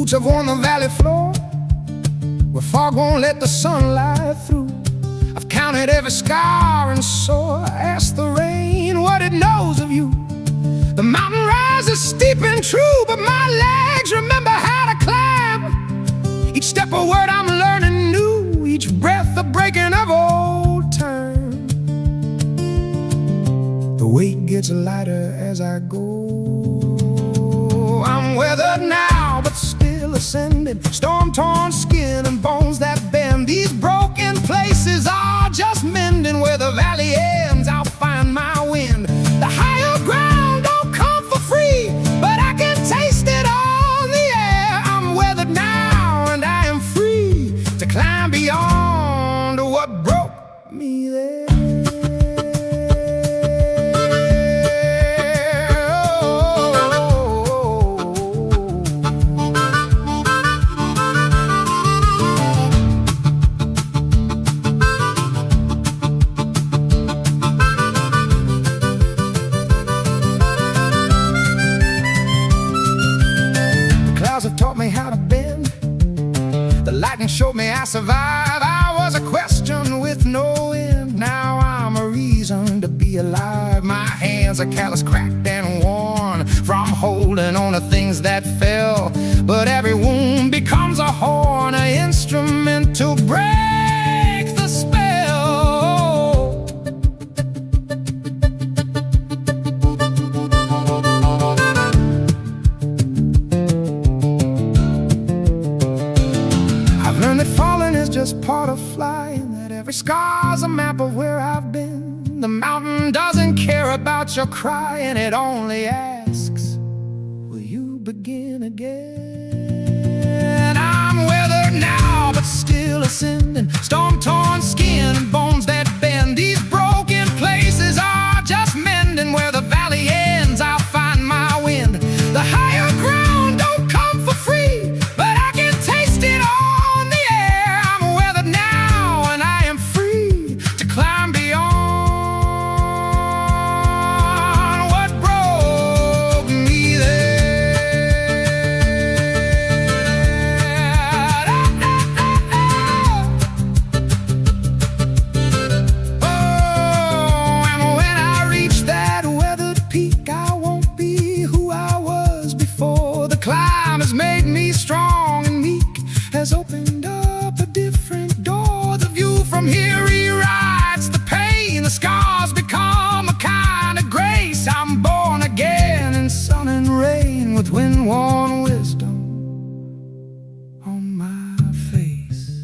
roots have worn the valley floor, where fog won't let the sunlight through. I've counted every scar and sore, asked the rain what it knows of you. The mountain rises steep and true, but my legs remember how to climb. Each step a word I'm learning new, each breath a breaking of old time. The weight gets lighter as I go. I'm weathered now, but still ascending. Storm-torn skin and bones that bend. These broken places are just mending. Where the valley ends, I'll find my wind. The higher ground don't come for free, but I can taste it on the air. I'm weathered now, and I am free to climb beyond what broke me there. Showed me I survived. I was a question with no end. Now I'm a reason to be alive. My hands are callous, cracked and worn from holding on to things that fell. But every wound becomes a horn, an instrument to break the spell. Just part of flying, that every scar's a map of where I've been. The mountain doesn't care about your crying, it only asks, will you begin again? I'm weathered now, but still ascending. Storm-torn skin and bones that bend. These broken places are just mending. Where the valley ends, I'll find my wind. The higher ground don't come for free, but I can taste it all. Climb beyond what broke me there. Oh, and when I reach that weathered peak, I won't be who I was before. The climb has made me strong and meek, has opened up a different door. The view from here rewrites the pain. The scars become a kind of grace. I'm born again in sun and rain, with wind-worn wisdom on my face.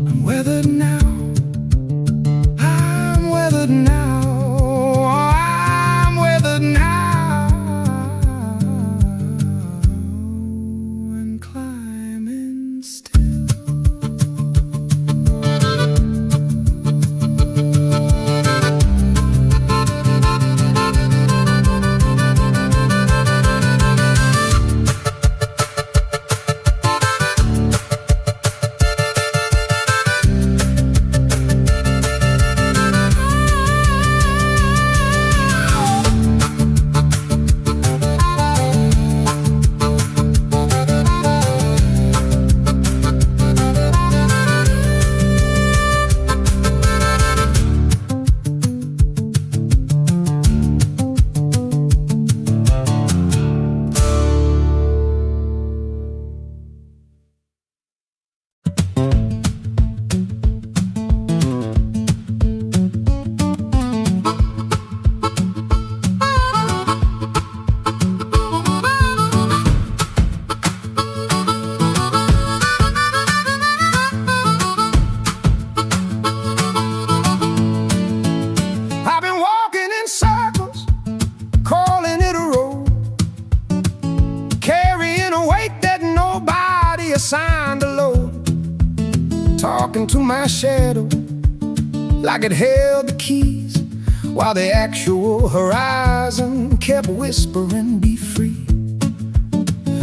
I'm weathered now, I'm weathered now, I'm weathered now, and climbing still. Assigned a load, talking to my shadow like it held the keys, while the actual horizon kept whispering, be free.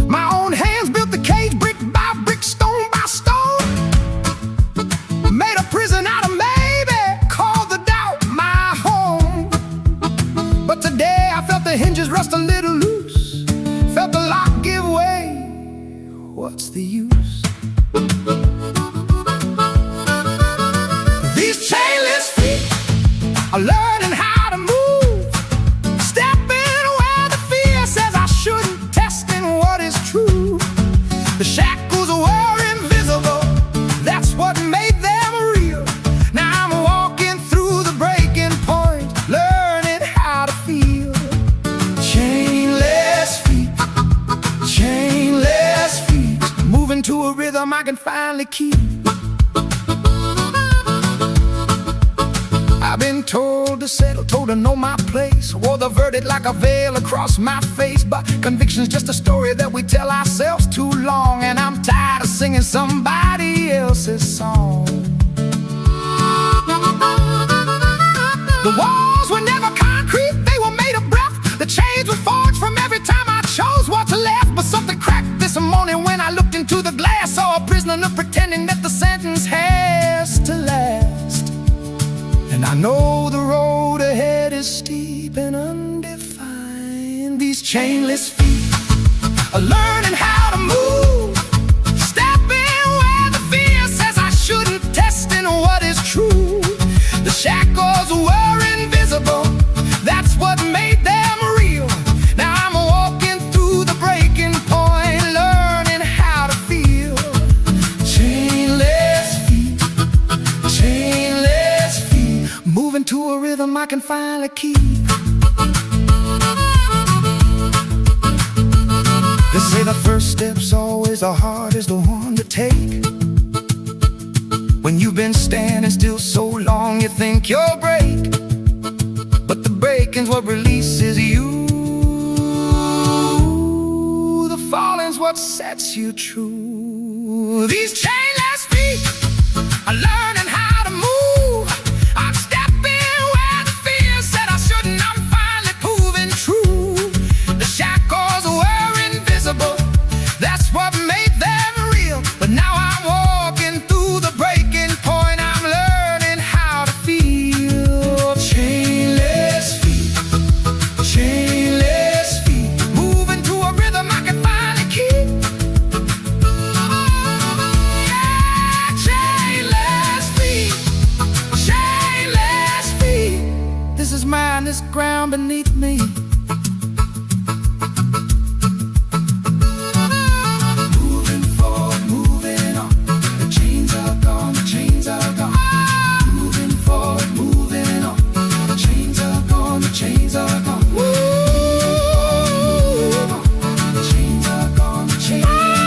My own hands built the cage, brick by brick, stone by stone. Made a prison out of maybe, called the doubt my home. But today I felt the hinges rust a little loose, what's the use? These chainless feet are learning how to move, stepping where the fear says I shouldn't, testing what is true. The shackles were invisible, that's what made them real. Now I'm walking through the breaking point, learning how to feel. Chainless feet, chainless feet, moving to a rhythm I can finally keep. I've been told to settle, told to know my place. Wore the verdict like a veil across my face, but conviction's just a story that we tell ourselves too long. And I'm tired of singing somebody else's song. The walls were never concrete, they were made of breath. The chains were forged from every time I chose what's left. But something cracked this morning when I looked into the glass. Saw a prisoner pretending that the sentence has to last. And I know the road ahead is steep and undefined. These chainless feet are learning how to move, stepping where the fear says I shouldn't, testing what is true. The shackles were invisible, that's what made them real. Now I'm walking through the breaking point, learning how to feel. Chainless feet, chainless feet, moving to a rhythm I can finally keep. They say the first step's always the hardest, the one to take. When you've been standing still so long, you think you'll break, but the breaking's what releases you. The falling's what sets you true. These chainless feet are learning how to move. I'm stepping where the fear said I shouldn't. I'm finally proving true. The shackles were invisible, that's what made them real. But now I'm walking through the breaking point, I'm learning how to feel. Chainless feet, chainless feet, moving to a rhythm I can finally keep. Yeah, chainless feet, chainless feet. This is mine, this ground beneath me. Moving forward, moving on. The chains are gone, the chains are gone. Moving forward, moving on. The chains are gone, the chains are gone. The chains are gone, the chains are gone.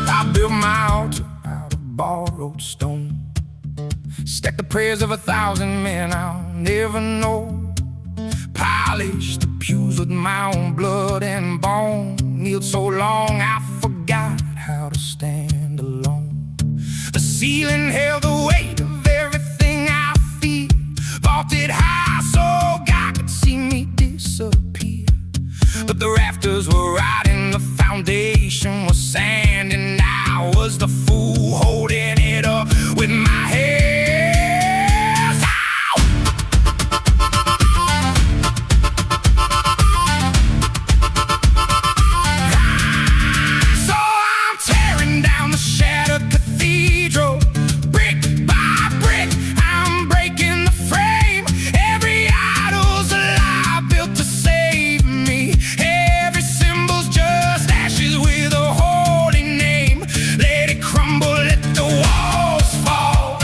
I built my altar out of borrowed stone, stacked the prayers of 1,000 men I'll never know, polished the pews with my own blood and bone, kneeled so long I forgot how to stand alone. The ceiling held the weight of everything I feel, vaulted high so God could see me disappear. But the rafters were right and the foundation was sand, and I was the fool holding it up with my hands. Ow! So I'm tearing down the shattered cathedral, brick by brick. I'm breaking the frame. Every idol's a lie built to save me. Every symbol's just ashes with a holy name. Let it crumble, let the walls fall.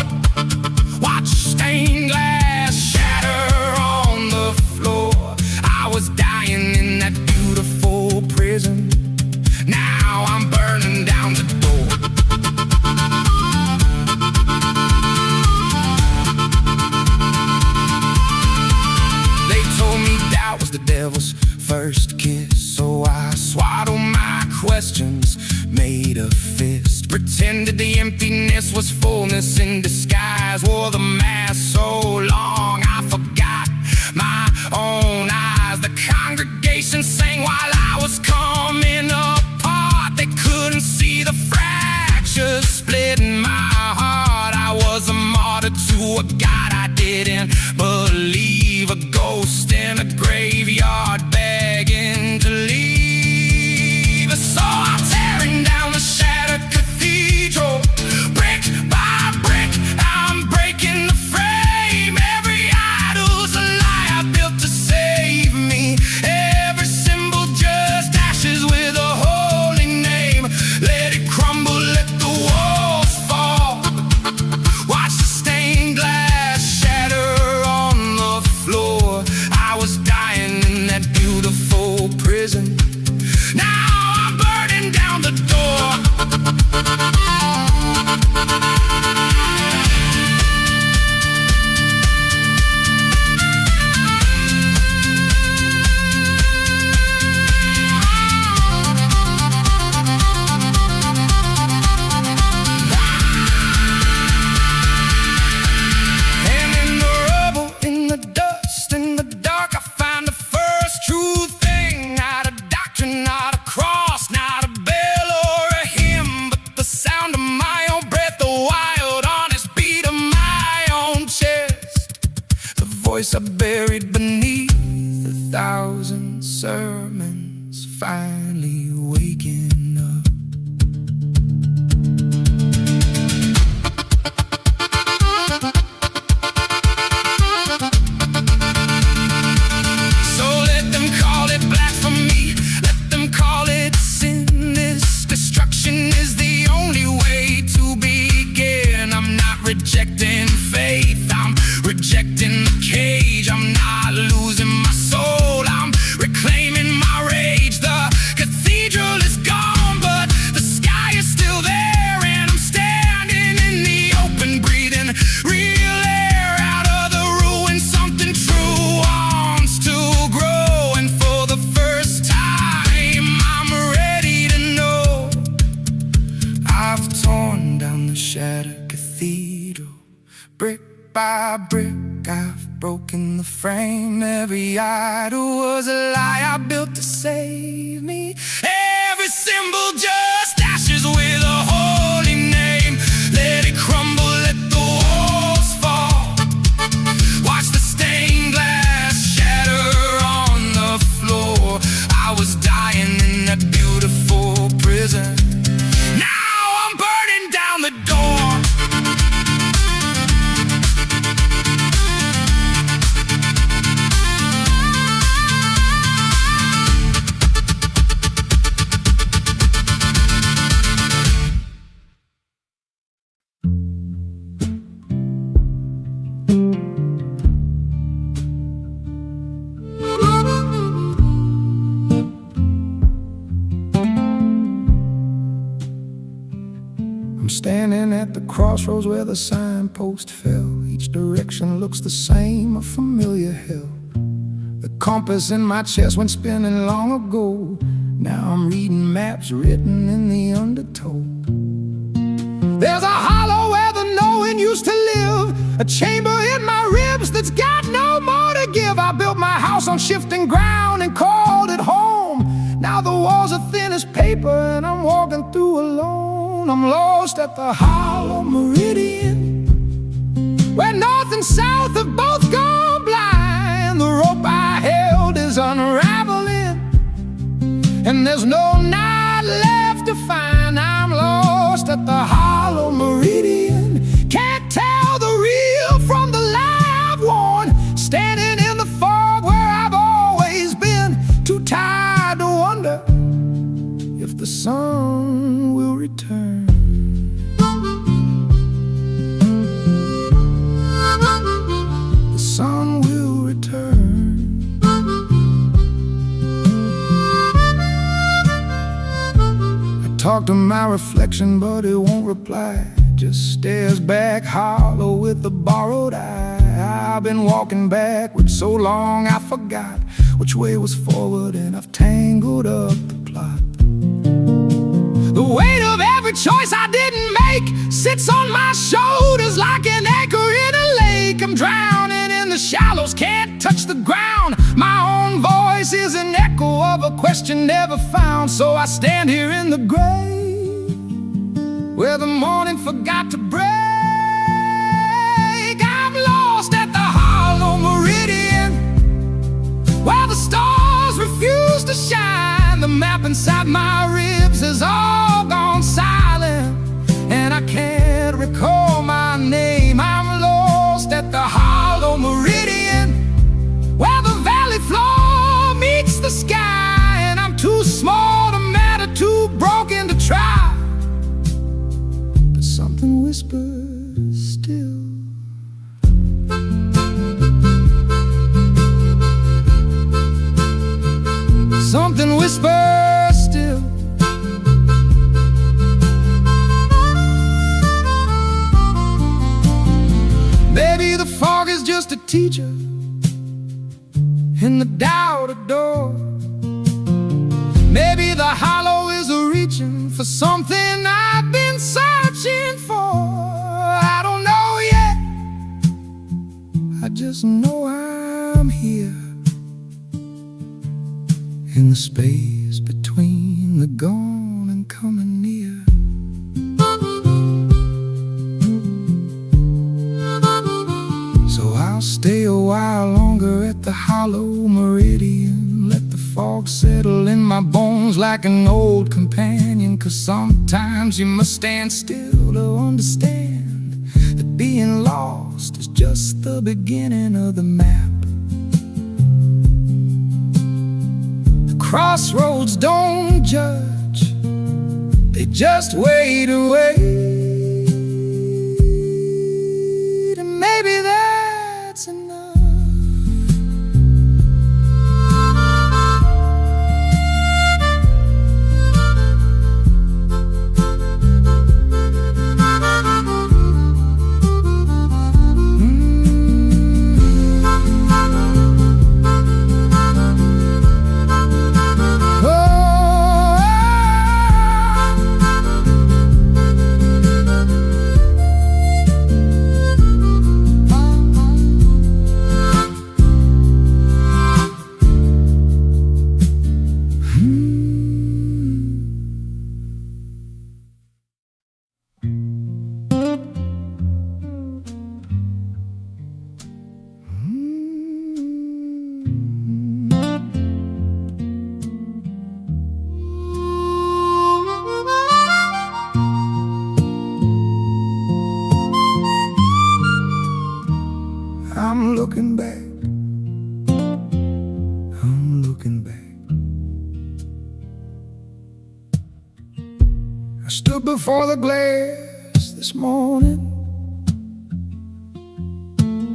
questions, made a fist, pretended the emptiness was fullness in disguise, wore the mask so long I forgot my own eyes. The congregation sang while I was coming apart. They couldn't see the fractures split in my heart. I was a martyr to a God I didn't believe, a ghost in a graveyard begging to leave. So I'm tearing down the shattered cathedral, brick by brick. I'm breaking the frame. Every idol's a lie I built to save me. Every symbol just ashes with a holy name. Let it crumble, let the walls fall. Watch the stained glass shatter on the floor. I was dying in that beautiful prison. Now I'm burning down the door. And in the rubble, in the dust, in the dark, I find the first true thing. Not a doctrine, not a cross, not a bell or a hymn, but the sound of my own breath, the wild, honest beat of my own chest. The voice I buried beneath 1,000 sermons, finally waking up. So let them call it blasphemy, let them call it sin. This destruction is the only way to begin. I'm not rejecting faith, I'm rejecting the cage. I'm not losing my soul, I'm reclaiming my rage. The cathedral is gone, but the sky is still there, and I'm standing in the open, breathing real air. Out of the ruins, something true wants to grow, and for the first time, I'm ready to know. I've torn down the shattered cathedral, brick by brick. I've broken the frame. Every idol was a lie I built to save me. Every symbol just ashes with a holy name. Let it crumble, let the walls fall. Watch the stained glass shatter on the floor. I was dying in that beautiful prison. Now I'm burning down the door. I'm standing at the crossroads where the signpost fell. Each direction looks the same, a familiar hell. The compass in my chest went spinning long ago. Now I'm reading maps written in the undertow. There's a hollow where the knowing used to live, a chamber in my ribs that's got no more to give. I built my house on shifting ground and called it home. Now the walls are thin as paper and I'm walking through alone. I'm lost at the hollow Meridian, where north and south have both gone blind. The rope I held is unraveling, and there's no knot left to find. I'm lost at the hollow Meridian, can't tell the real from the lie I've worn. Standing in the fog where I've always been, too tired to wonder if the sun will return. The sun will return. I talk to my reflection, but it won't reply. Just stares back hollow with a borrowed eye. I've been walking backwards so long I forgot which way was forward, and I've tangled up the plot. choice I didn't make sits on my shoulders like an anchor in a lake. I'm drowning in the shallows, can't touch the ground. My own voice is an echo of a question never found. So I stand here in the gray, where the morning forgot to break. I'm lost at the hollow meridian, while the stars refuse to shine. The map inside my ribs has all gone silent, and I can't recall my name. I'm lost at the hollow meridian, where the valley floor meets the sky. And I'm too small to matter, too broken to try. But something whispers still. Something whispers still. Maybe the fog is just a teacher in the doubted door. Maybe the hollow is a reaching for something I've been searching for. I don't know yet, I just know I'm here, in the space between the gone and coming near. So I'll stay a while longer at the hollow meridian, let the fog settle in my bones like an old companion. 'Cause sometimes you must stand still to understand that being lost is just the beginning of the map. Crossroads don't judge, they just wait and wait. And maybe that's enough. I'm looking back, I'm looking back. I stood before the glass this morning,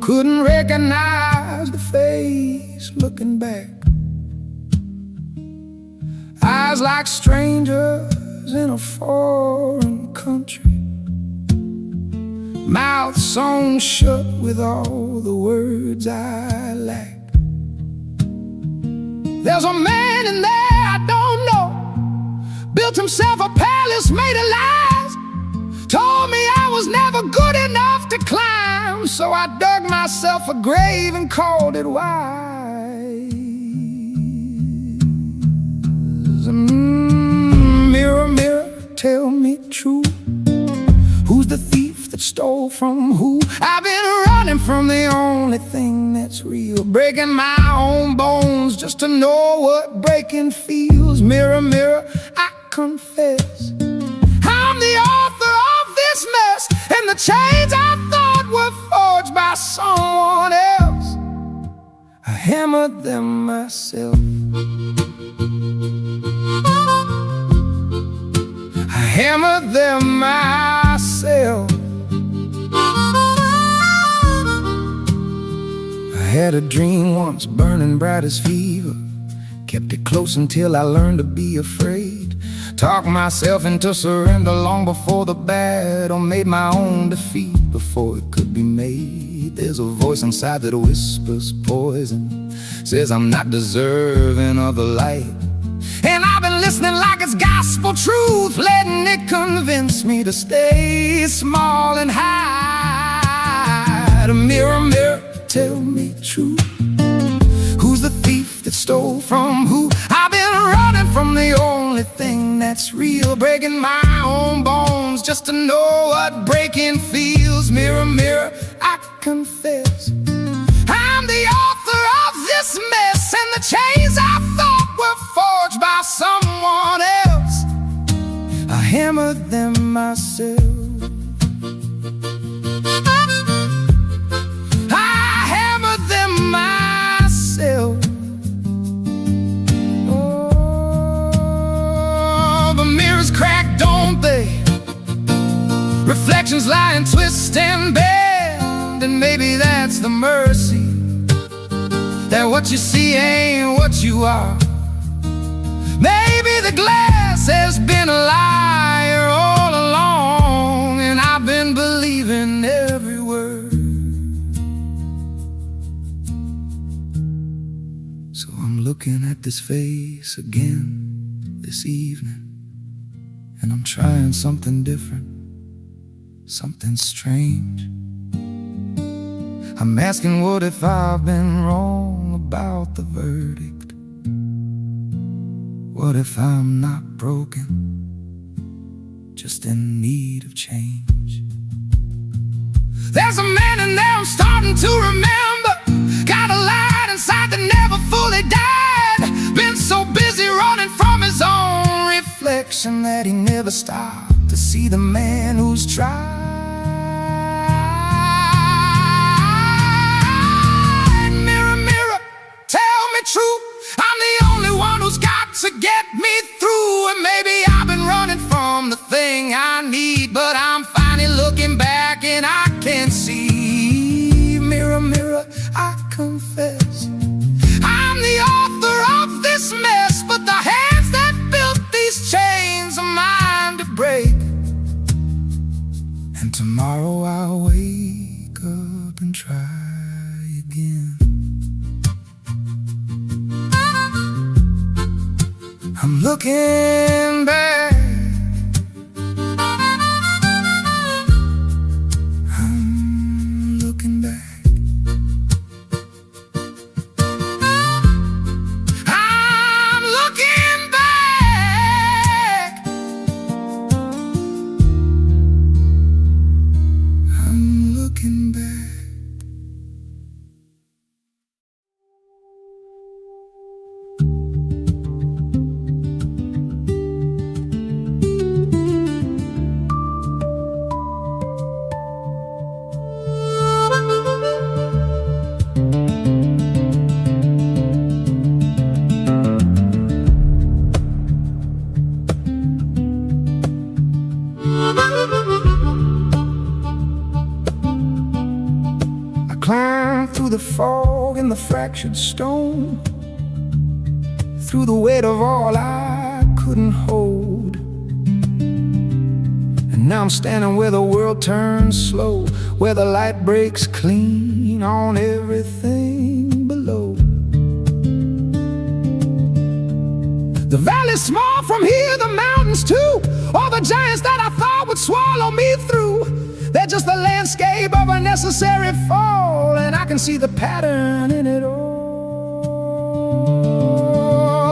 couldn't recognize the face looking back. Eyes like strangers in a foreign country, mouth sewn shut with all the words I lack. There's a man in there I don't know, built himself a palace made of lies, told me I was never good enough to climb. So I dug myself a grave and called it wise. Mirror, mirror, tell me true, who's the thief that stole from who? I've been running from the only thing that's real, breaking my own bones just to know what breaking feels. Mirror, mirror, I confess, I'm the author of this mess, and the chains I thought were forged by someone else, I hammered them myself. I hammered them myself. I had a dream once, burning bright as fever, kept it close until I learned to be afraid. Talked myself into surrender long before the battle, made my own defeat before it could be made. There's a voice inside that whispers poison, says I'm not deserving of the light, and I've been listening listening like it's gospel truth, letting it convince me to stay small and hide. A mirror, mirror, tell me true. Who's the thief that stole from who? I've been running from the only thing that's real, breaking my own bones just to know what breaking feels. Mirror, mirror, I confess, I'm the author of this mess, and the chains I thought were forged by someone else, I hammered them myself. Oh, the mirrors crack, don't they? Reflections lie and twist and bend, and maybe that's the mercy, that what you see ain't what you are. Maybe the glass has been a liar all along, and I've been believing every word. So I'm looking at this face again this evening, and I'm trying something different, something strange. I'm asking, what if I've been wrong about the verdict? What if I'm not broken, just in need of change? There's a man in there I'm starting to remember, got a light inside that never fully died. Been so busy running from his own reflection that he never stopped to see the man who's tried. True, I'm the only one who's got to get me through. And maybe I've been running from the thing I need, but I'm finally looking back and I can see. Mirror, mirror, I confess, I'm the author of this mess, but the hands that built these chains are mine to break. And tomorrow I'll wake up and try again. I'm looking back, I'm looking back, I'm looking back, I'm looking back. Climbed through the fog and the fractured stone, through the weight of all I couldn't hold. And now I'm standing where the world turns slow, where the light breaks clean on everything below. The valley's small from here, the mountains too, all the giants that I thought would swallow me through. They're just the landscape of a necessary fall, and I can see the pattern in it all.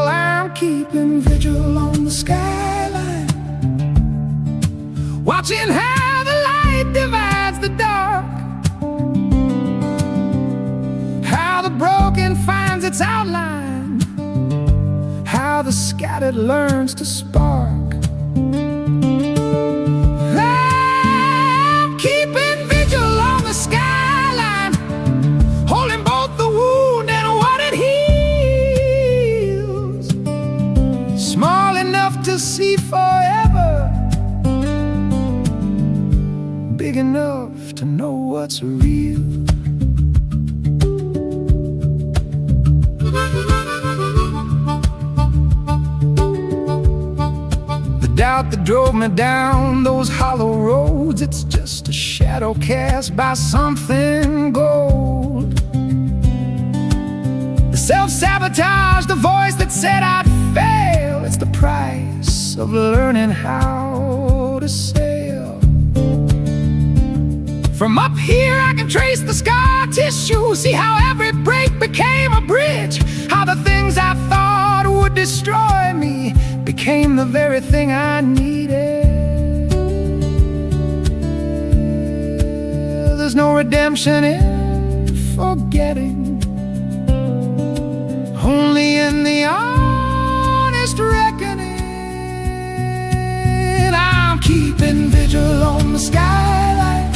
I'm keeping vigil on the skyline, watching how the light divides the dark, how the broken finds its outline, how the scattered learns to spark. See forever, big enough to know what's real. The doubt that drove me down those hollow roads, it's just a shadow cast by something gold. The self-sabotage, the voice that said I'd fail, it's the pride process of learning how to sail. From up here I can trace the scar tissue, see how every break became a bridge, how the things I thought would destroy me became the very thing I needed. There's no redemption in forgetting, only in the honest reckoning. I'm keeping vigil on the skyline,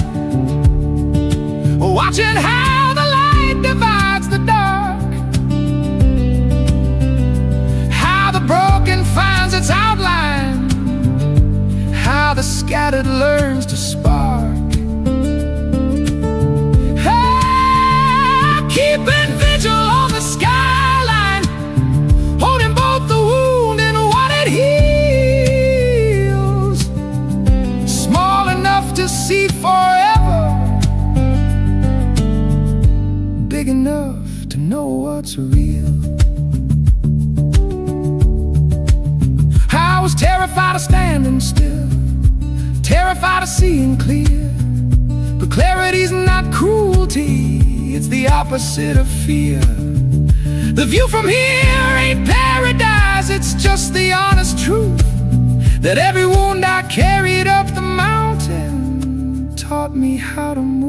watching how the light divides the dark, how the broken finds its outline, how the scattered learns to spark. I'm keeping vigil on the skyline, holding both the wound and what it heals, small enough to see forever, big enough to know what's real. I was terrified of standing still, terrified of seeing clear, but clarity's not cruelty, it's the opposite of fear. The view from here ain't paradise, it's just the honest truth that every wound I carried up the mountain taught me how to move.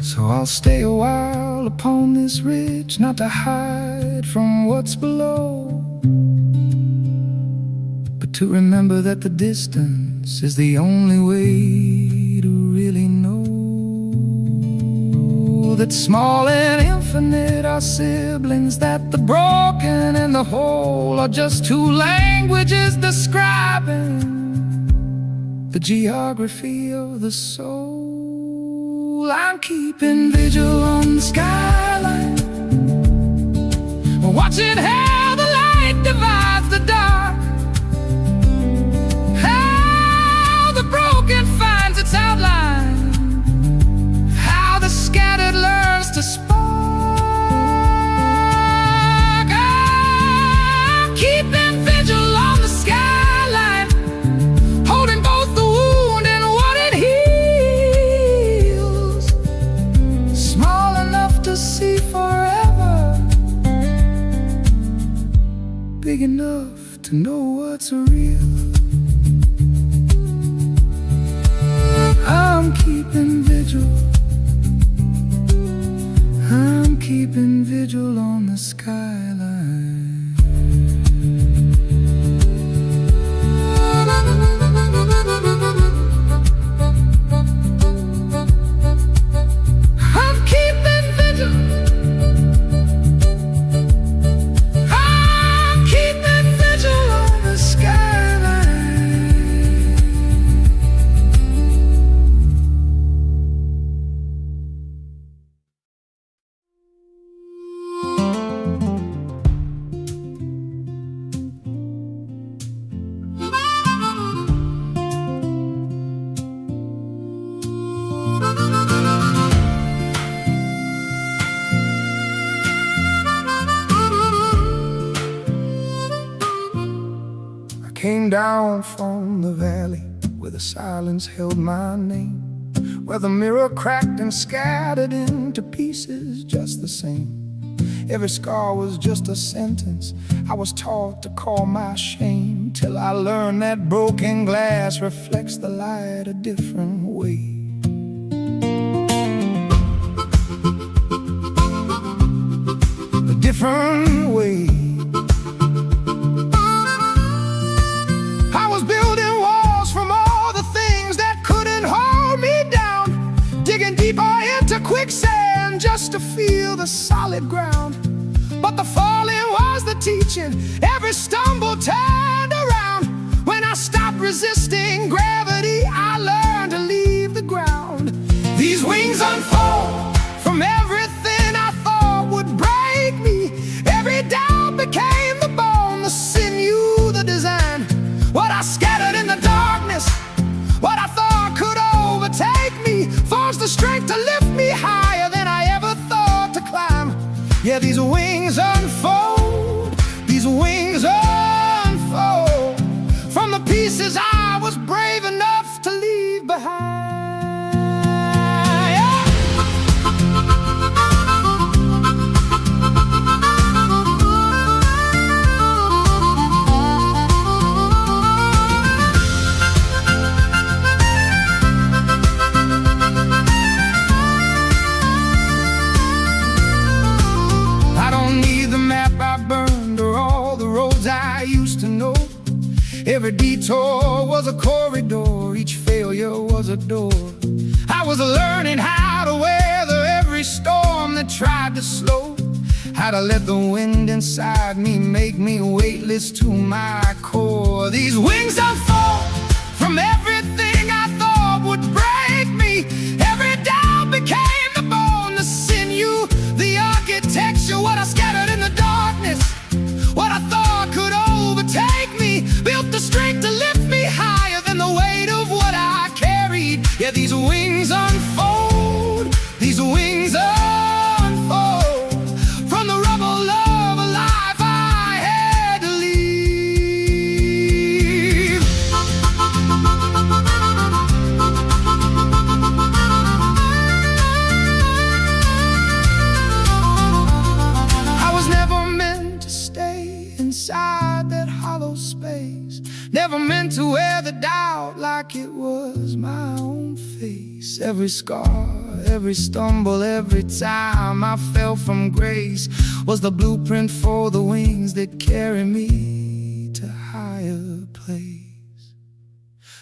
So I'll stay a while upon this ridge, not to hide from what's below, but to remember that the distance is the only way to really know that small and infinite are siblings, that the broken and the whole are just two languages describing the geography of the soul. I'm keeping vigil on the skyline, watching how the light divides the dark, how the broken finds its outline, how the scattered learns to spark. I'm keeping vigil on the skyline, holding both the wound and what it heals, small enough to see forever, big enough to know what's real. I'm keeping vigil, I'm keeping vigil on the skyline. I'm keeping vigil, I'm keeping vigil on the skyline. Came down from the valley where the silence held my name, where the mirror cracked and scattered into pieces just the same. Every scar was just a sentence I was taught to call my shame, till I learned that broken glass reflects the light a different way. A different way. I was building walls from all the things that couldn't hold me down, digging deeper into quicksand just to feel the solid ground. But the falling was the teaching, every stumble turned around. When I stopped resisting gravity, I learned to leave the ground. These wings unfold from everything I thought would break me. Every doubt became the bone, the sinew, the design. What I scattered in the darkness, what I thought could overtake me, Yeah, these wings unfold, these wings unfold from the pieces I was brave enough to leave behind. Every detour was a corridor, each failure was a door. I was learning how to weather every storm that tried to slow, how to let the wind inside me make me weightless to my core. These wings unfold from everything I thought would break me. Every doubt became the bone, the sinew, the architecture, what I scattered in the darkness, what I thought could overtake me, built the strength to lift me higher than the weight of what I carried. Yeah, these wings unfold, these wings unfold from the rubble of a life I had to leave. I was never meant to stay inside that hollow space, never meant to wear the doubt like it was my own face. Every scar, every stumble, every time I fell from grace was the blueprint for the wings that carry me to higher place.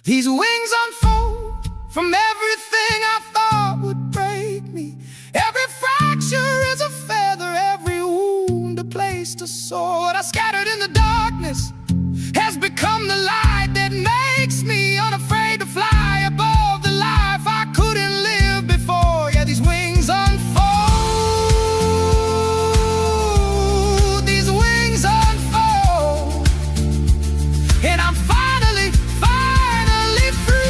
These wings unfold from everything I thought would break me. Every fracture is a feather, every wound a place to soar. What I scattered in the darkness has become the light that makes me unafraid to fly above the life I couldn't live before. Yeah, these wings unfold, these wings unfold, and I'm finally free.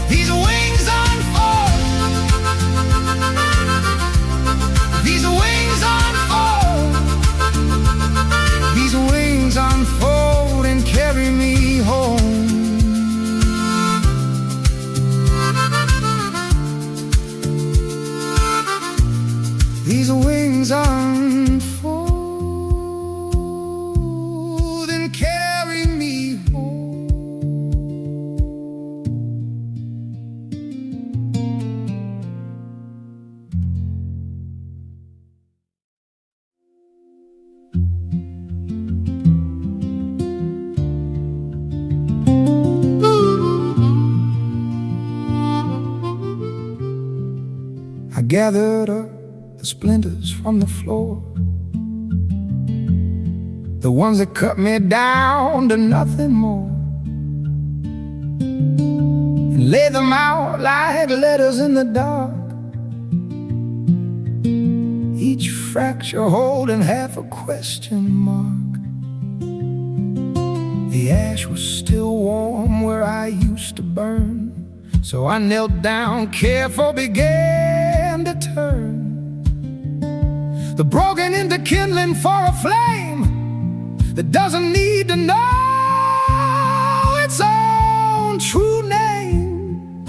These wings unfold, these wings unfold, these wings unfold and carry me home. These wings unfold and carry me home. I gathered up the splinters from the floor, the ones that cut me down to nothing more, and lay them out like letters in the dark, each fracture holding half a question mark. The ash was still warm where I used to burn, so I knelt down, careful, began to turn the broken into kindling for a flame that doesn't need to know its own true name.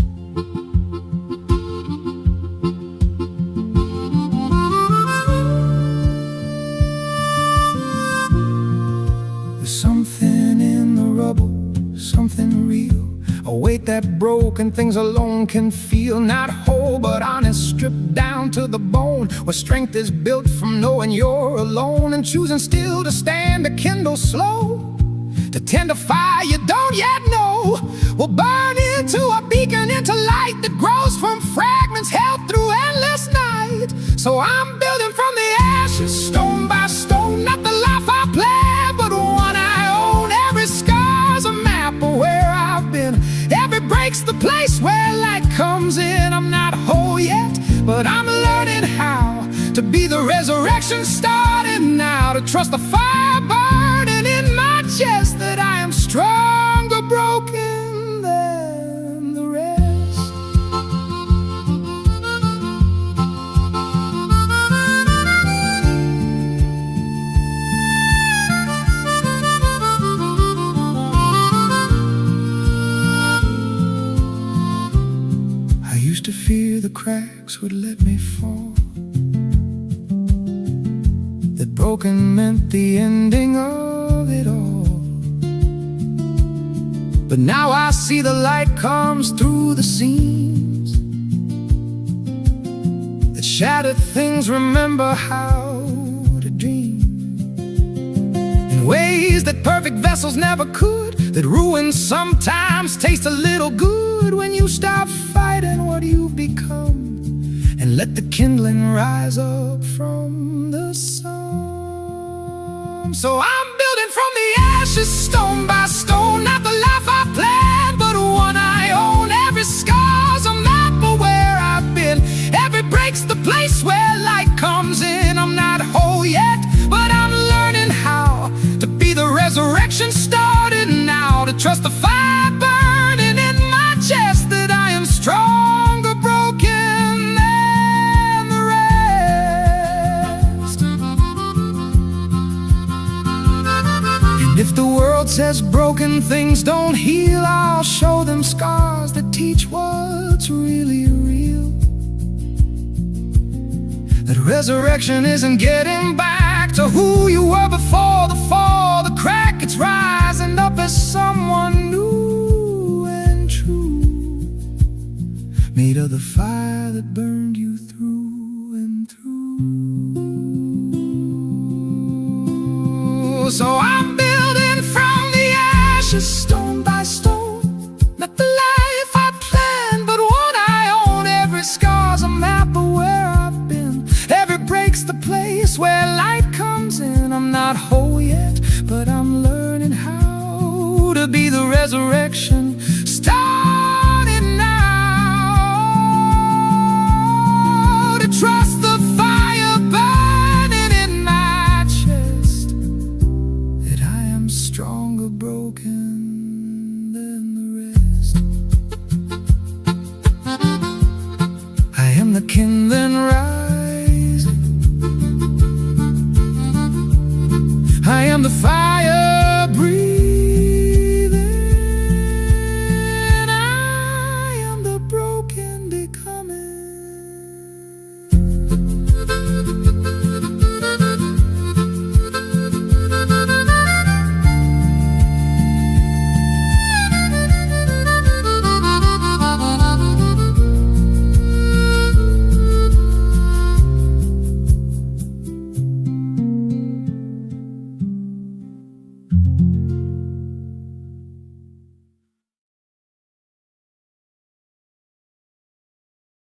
There's something in the rubble, something real, a weight that broken things alone can feel. Not whole but honest, stripped down to the bone, where strength is built from knowing you're alone and choosing still to stand, to kindle slow, to tend a fire you don't yet know will burn into a beacon, into light that grows from fragments held through endless night. So I'm building from the ashes, stone by stone, not the life I planned, but one I own. Every scar's a map of where I've been, every break's the place where light comes in. I'm not whole yet, but I'm learning how to be the resurrection starting now, to trust the fire burning in my chest, that I am stronger broken than folks would let me fall, that broken meant the ending of it all. But now I see the light comes through the seams, that shattered things remember how to dream, in ways that perfect vessels never could, that ruin sometimes taste a little good when you stop fighting what you've become and let the kindling rise up from the sun. So I'm building from the ashes, stone by stone, not the life I planned, but one I own. Every scar's a map of where I've been, every break's the place where light comes in. I'm not whole yet, but I'm learning how to be the resurrection started now, to trust the fire burning in my chest, that I am stronger broken than the rest. And if the world says broken things don't heal, I'll show them scars that teach what's really real, that resurrection isn't getting back to who you were before the fall, the crack. It's rising up as someone new and true, made of the fire that burned you through and through. So I'm building from the ashes, stone by stone, not the life I planned, but one I own. Every scar's a map of where I've been, every break's the place where light comes in. I'm not whole yet, but I'm learning how to be the resurrection starting now, to trust the fire burning in my chest, that I am stronger broken than the rest. I am the kindling rising, I am the fire